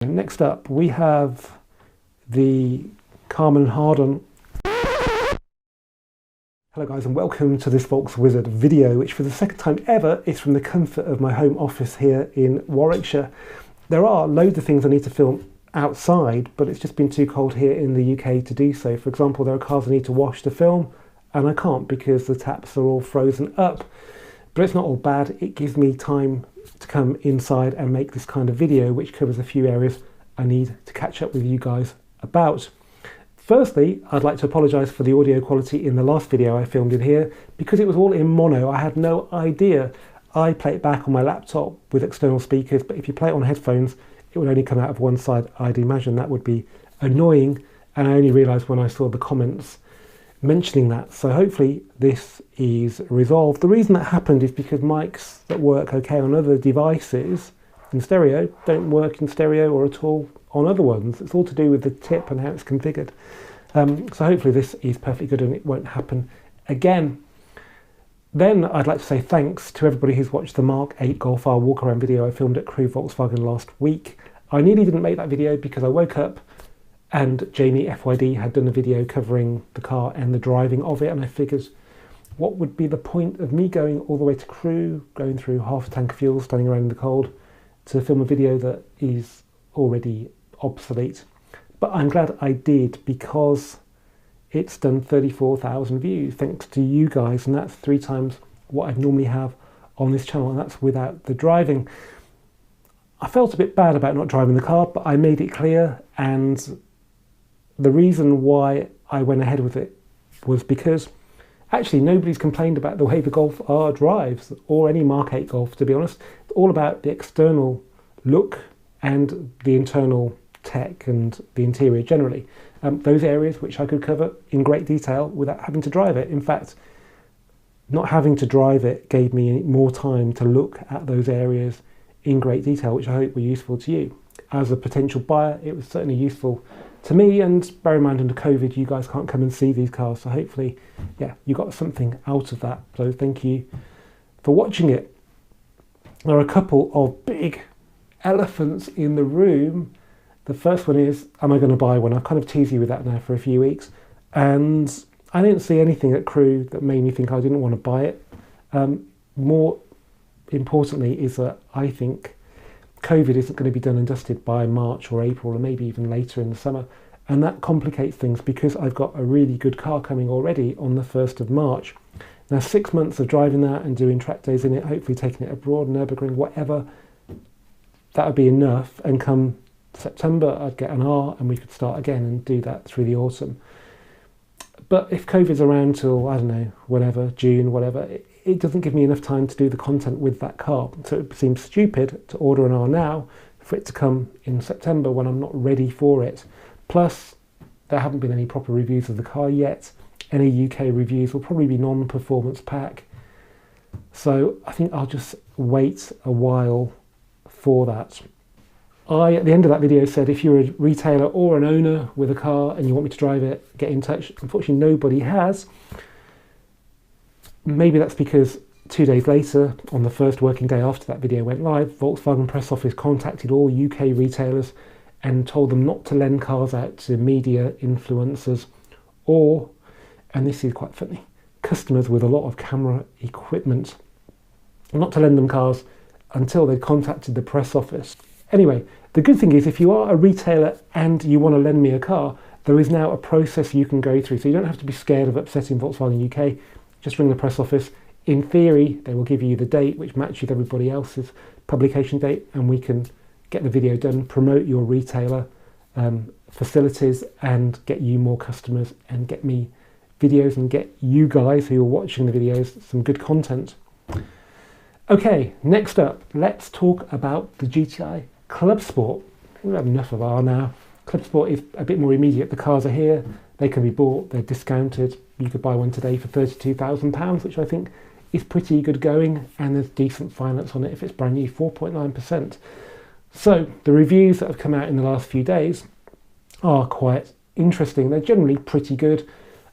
Next up, we have the Carmen Harden. Hello guys, and welcome to this Volkswizard video, which for the second time ever is from the comfort of my home office here in Warwickshire. There are loads of things I need to film outside, but it's just been too cold here in the UK to do so. For example, there are cars I need to wash to film, and I can't because the taps are all frozen up. But it's not all bad. It gives me time to come inside and make this kind of video, which covers a few areas I need to catch up with you guys about. Firstly, I'd like to apologise for the audio quality in the last video I filmed in here, because it was all in mono. I had no idea. I play it back on my laptop with external speakers, but if you play it on headphones, it would only come out of one side. I'd imagine that would be annoying, and I only realised when I saw the comments mentioning that. So hopefully this is resolved. The reason that happened is because mics that work okay on other devices in stereo don't work in stereo or at all on other ones. It's all to do with the tip and how it's configured. So hopefully this is perfectly good and it won't happen again. Then I'd like to say thanks to everybody who's watched the Mk8 Golf R walk around video I filmed at Crewe Volkswagen last week. I nearly didn't make that video because I woke up and Jamie FYD had done a video covering the car and the driving of it, and I figured what would be the point of me going all the way to Crewe, going through half a tank of fuel, standing around in the cold, to film a video that is already obsolete. But I'm glad I did, because it's done 34,000 views thanks to you guys, and that's 3 times what I'd normally have on this channel, and that's without the driving. I felt a bit bad about not driving the car, but I made it clear, and the reason why I went ahead with it was because actually nobody's complained about the way the Golf R drives, or any Mk8 Golf, to be honest. It's all about the external look and the internal tech and the interior generally. Those areas which I could cover in great detail without having to drive it. In fact, not having to drive it gave me more time to look at those areas in great detail, which I hope were useful to you. As a potential buyer, it was certainly useful to me, and bear in mind under COVID you guys can't come and see these cars, so hopefully, yeah, you got something out of that. So thank you for watching it. There are a couple of big elephants in the room. The first one is, am I going to buy one? I've kind of teased you with that now for a few weeks, and I didn't see anything at Crewe that made me think I didn't want to buy it. More importantly is that I think COVID isn't going to be done and dusted by March or April, or maybe even later in the summer, and that complicates things because I've got a really good car coming already on the 1st of March. Now 6 months of driving that and doing track days in it, hopefully taking it abroad, Nürburgring, whatever, that would be enough, and come September I'd get an R and we could start again and do that through the autumn. But if COVID's around till, I don't know, whenever, June, whatever, it doesn't give me enough time to do the content with that car. So it seems stupid to order an R now for it to come in September when I'm not ready for it. Plus, there haven't been any proper reviews of the car yet. Any UK reviews will probably be non-performance pack. So I think I'll just wait a while for that. I, at the end of that video, said if you're a retailer or an owner with a car and you want me to drive it, get in touch. Unfortunately, nobody has. Maybe that's because 2 days later, on the first working day after that video went live, Volkswagen press office contacted all UK retailers and told them not to lend cars out to media influencers or, and this is quite funny, customers with a lot of camera equipment, not to lend them cars until they contacted the press office. Anyway, the good thing is if you are a retailer and you want to lend me a car, there is now a process you can go through. So you don't have to be scared of upsetting Volkswagen UK. Just ring the press office. In theory, they will give you the date which matches everybody else's publication date, and we can get the video done, promote your retailer facilities and get you more customers and get me videos and get you guys who are watching the videos some good content. Okay, next up, let's talk about the GTI Clubsport. We've had enough of R now. Clubsport is a bit more immediate. The cars are here, they can be bought, they're discounted. You could buy one today for £32,000, which I think is pretty good going, and there's decent finance on it if it's brand new, 4.9%. So the reviews that have come out in the last few days are quite interesting. They're generally pretty good.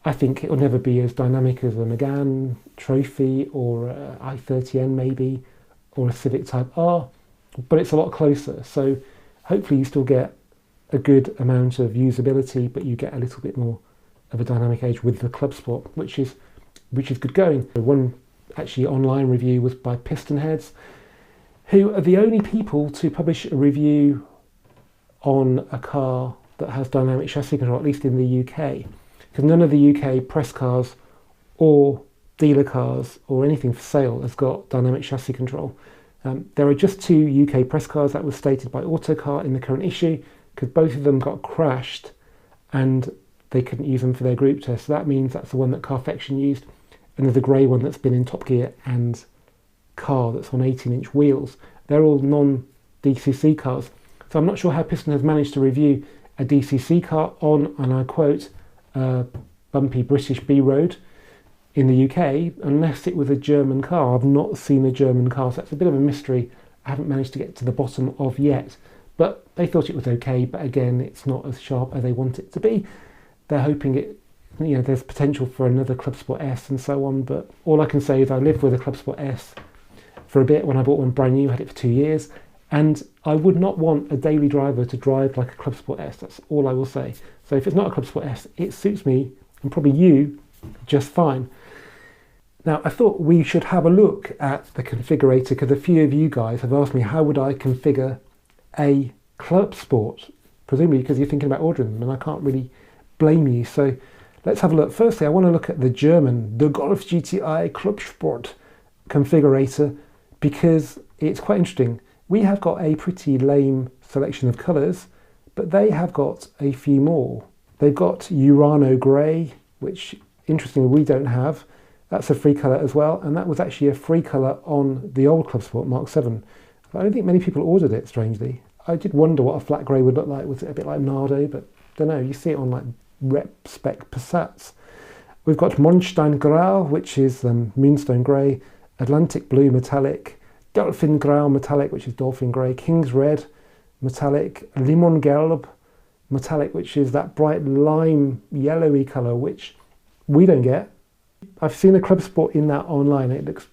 I think it will never be as dynamic as a Megane Trophy or a i30N maybe, or a Civic Type R, but it's a lot closer. So hopefully you still get a good amount of usability, but you get a little bit more of a dynamic edge with the Clubsport, which is good going. One actually online review was by Pistonheads, who are the only people to publish a review on a car that has dynamic chassis control, at least in the UK, because none of the UK press cars or dealer cars or anything for sale has got dynamic chassis control. There are just 2 UK press cars that was stated by Autocar in the current issue, because both of them got crashed and they couldn't use them for their group test. So that means that's the one that Carfection used, and there's a grey one that's been in Top Gear and car that's on 18-inch wheels. They're all non-DCC cars. So I'm not sure how Piston has managed to review a DCC car on, and I quote, bumpy British B road in the UK, unless it was a German car. I've not seen a German car, so that's a bit of a mystery I haven't managed to get to the bottom of yet. But they thought it was okay, but again, it's not as sharp as they want it to be. They're hoping it, there's potential for another Clubsport S and so on, but all I can say is I lived with a Clubsport S for a bit when I bought one brand new, had it for 2 years, and I would not want a daily driver to drive like a Clubsport S. That's all I will say. So if it's not a Clubsport S, it suits me, and probably you, just fine. Now, I thought we should have a look at the configurator, because a few of you guys have asked me how would I configure a Clubsport, presumably because you're thinking about ordering them, and I can't really blame you. So let's have a look. Firstly, I want to look at the German, the Golf GTI Clubsport configurator, because it's quite interesting. We have got a pretty lame selection of colours, but they have got a few more. They've got Urano Grey, which interestingly we don't have. That's a free colour as well, and that was actually a free colour on the old Clubsport Mark 7. I don't think many people ordered it, strangely. I did wonder what a flat grey would look like. Was it a bit like Nardo? But I don't know, you see it on like SPEC Passats. We've got Mondstein Grau, which is Moonstone Grey, Atlantic Blue Metallic, Dolphin Grau Metallic, which is Dolphin Grey, King's Red Metallic, Limon Gelb Metallic, which is that bright lime yellowy colour, which we don't get. I've seen a Clubsport in that online. It looks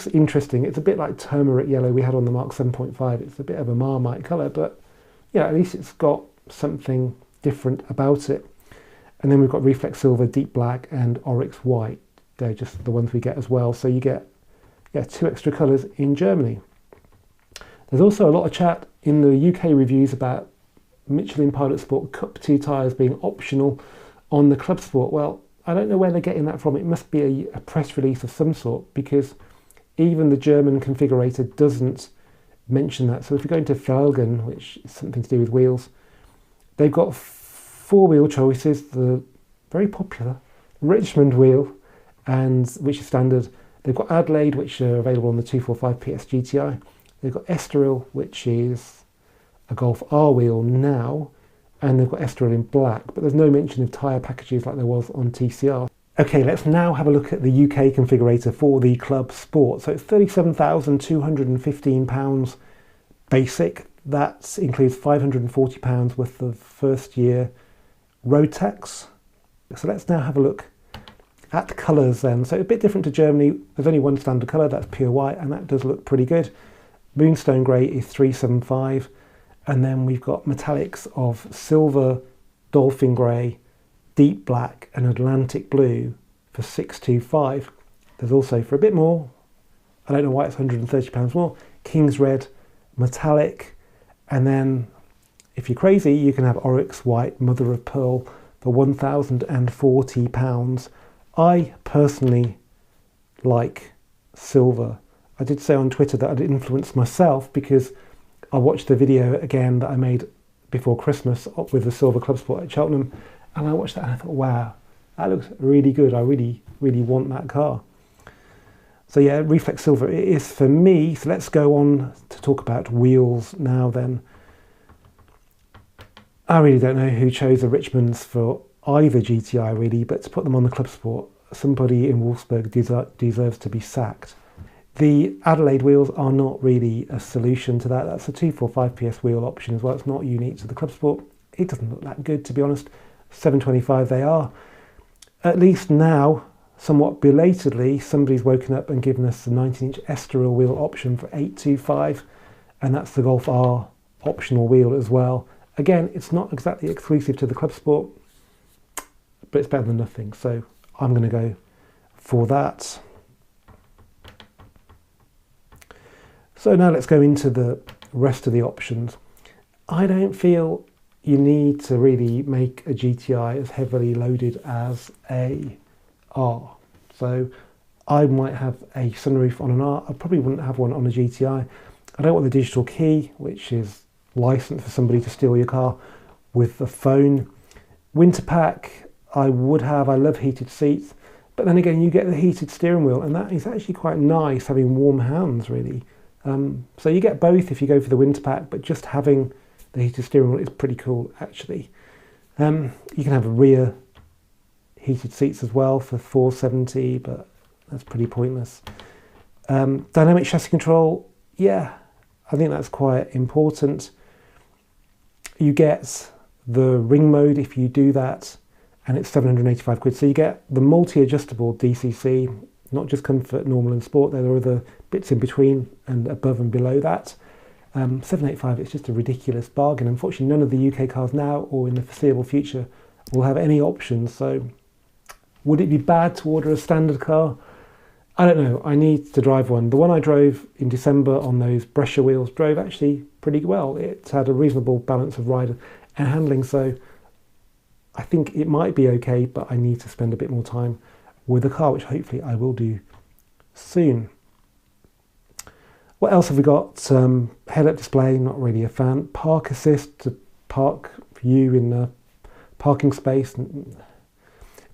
interesting. It's a bit like turmeric yellow we had on the Mark 7.5. It's a bit of a Marmite colour, but at least it's got something different about it. And then we've got Reflex Silver, Deep Black, and Oryx White. They're just the ones we get as well. So you get 2 extra colours in Germany. There's also a lot of chat in the UK reviews about Michelin Pilot Sport Cup 2 tyres being optional on the Clubsport. Well, I don't know where they're getting that from. It must be a press release of some sort, because even the German configurator doesn't mention that. So if you go into Felgen, which is something to do with wheels, they've got 4 wheel choices. The very popular Richmond wheel, and which is standard. They've got Adelaide, which are available on the 245 PS GTI. They've got Estoril, which is a Golf R wheel now, and they've got Estoril in black, but there's no mention of tyre packages like there was on TCR. Okay, let's now have a look at the UK configurator for the Clubsport. So it's £37,215 basic. That includes £540 worth of first year road tax. So let's now have a look at colours then. So a bit different to Germany. There's only one standard colour, that's pure white, and that does look pretty good. Moonstone Grey is 375, and then we've got metallics of silver, dolphin grey, deep black, and Atlantic blue for 625. There's also, for a bit more, I don't know why it's £130 more, King's Red metallic, and then if you're crazy, you can have Oryx White Mother of Pearl for £1,040. I personally like silver. I did say on Twitter that I'd influenced myself because I watched the video again that I made before Christmas with the silver Clubsport at Cheltenham, and I watched that and I thought, wow, that looks really good. I really, really want that car. So yeah, Reflex Silver it is for me. So let's go on to talk about wheels now then. I really don't know who chose the Richmonds for either GTI really, but to put them on the Clubsport, somebody in Wolfsburg deserves to be sacked. The Adelaide wheels are not really a solution to that. That's a 245 PS wheel option as well. It's not unique to the Clubsport. It doesn't look that good, to be honest. 725 they are. At least now, somewhat belatedly, somebody's woken up and given us the 19-inch Estoril wheel option for 825, and that's the Golf R optional wheel as well. Again, it's not exactly exclusive to the Clubsport, but it's better than nothing, so I'm going to go for that. So now let's go into the rest of the options. I don't feel you need to really make a GTI as heavily loaded as a R. So I might have a sunroof on an R. I probably wouldn't have one on a GTI. I don't want the digital key, which is licensed for somebody to steal your car with the phone. Winter pack, I would have. I love heated seats. But then again, you get the heated steering wheel, and that is actually quite nice, having warm hands, really. So you get both if you go for the winter pack, but just having the heated steering wheel is pretty cool, actually. You can have rear heated seats as well for $470, but that's pretty pointless. Dynamic chassis control, yeah, I think that's quite important. You get the ring mode if you do that, and it's 785 quid. So you get the multi-adjustable DCC, not just comfort, normal and sport. There are other bits in between and above and below that. 785, it's just a ridiculous bargain. Unfortunately, none of the UK cars now or in the foreseeable future will have any options. So would it be bad to order a standard car? I don't know. I need to drive one. The one I drove in December on those Brescia wheels drove actually pretty well. It had a reasonable balance of ride and handling. So I think it might be okay, but I need to spend a bit more time with the car, which hopefully I will do soon. What else have we got? Head-up display, not really a fan. Park assist to park you in a parking space.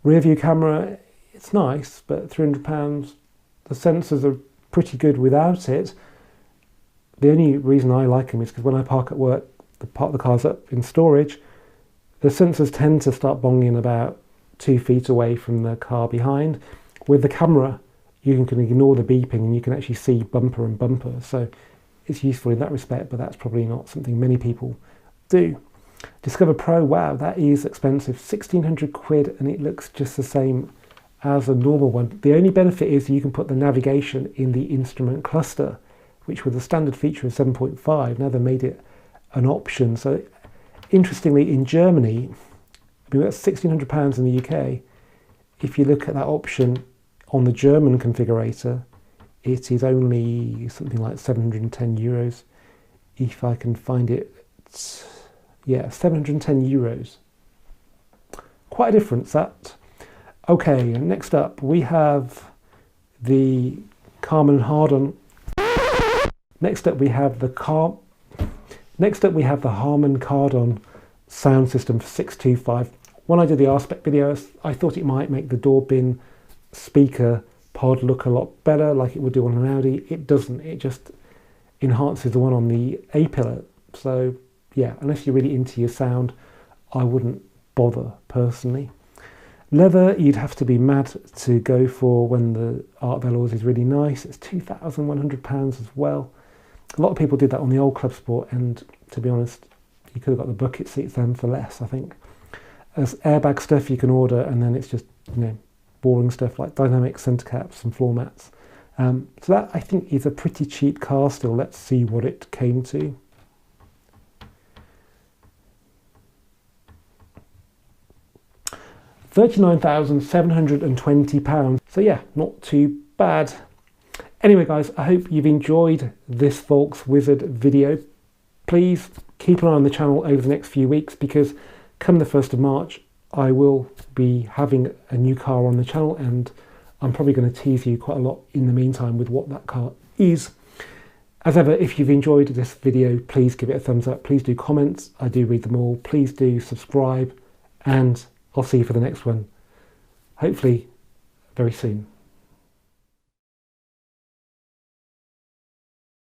Rear view camera, it's nice, but £300. The sensors are pretty good without it. The only reason I like them is because when I park at work, park the cars up in storage, the sensors tend to start bonging about 2 feet away from the car behind. With the camera, you can ignore the beeping and you can actually see bumper and bumper. So it's useful in that respect, but that's probably not something many people do. Discover Pro, wow, that is expensive. 1,600 quid, and it looks just the same as a normal one. The only benefit is you can put the navigation in the instrument cluster, which was a standard feature of 7.5. Now they've made it an option. So interestingly, in Germany, I mean, that's £1,600 in the UK. If you look at that option on the German configurator, it is only something like 710 euros. If I can find it, yeah, 710 euros. Quite a difference, that. Okay, next up we have the Harman Kardon. Next up we have the Harman Kardon sound system for 625. When I did the SPEC video, I thought it might make the door bin speaker pod look a lot better, like it would do on an Audi. It doesn't. It just enhances the one on the A-pillar. So yeah, unless you're really into your sound, I wouldn't bother personally. Leather, you'd have to be mad to go for when the Art Velours is really nice. It's £2,100 as well. A lot of people did that on the old Clubsport, and to be honest, you could have got the bucket seats then for less, I think. As airbag stuff you can order, and then it's just, you know, boring stuff like dynamic centre caps and floor mats. So that, I think, is a pretty cheap car still. Let's see what it came to. £39,720. So yeah, not too bad. Anyway guys, I hope you've enjoyed this Volks Wizard video. Please keep an eye on the channel over the next few weeks, because come the 1st of March, I will be having a new car on the channel, and I'm probably going to tease you quite a lot in the meantime with what that car is. As ever, if you've enjoyed this video, please give it a thumbs up. Please do comment. I do read them all. Please do subscribe, and I'll see you for the next one, hopefully very soon.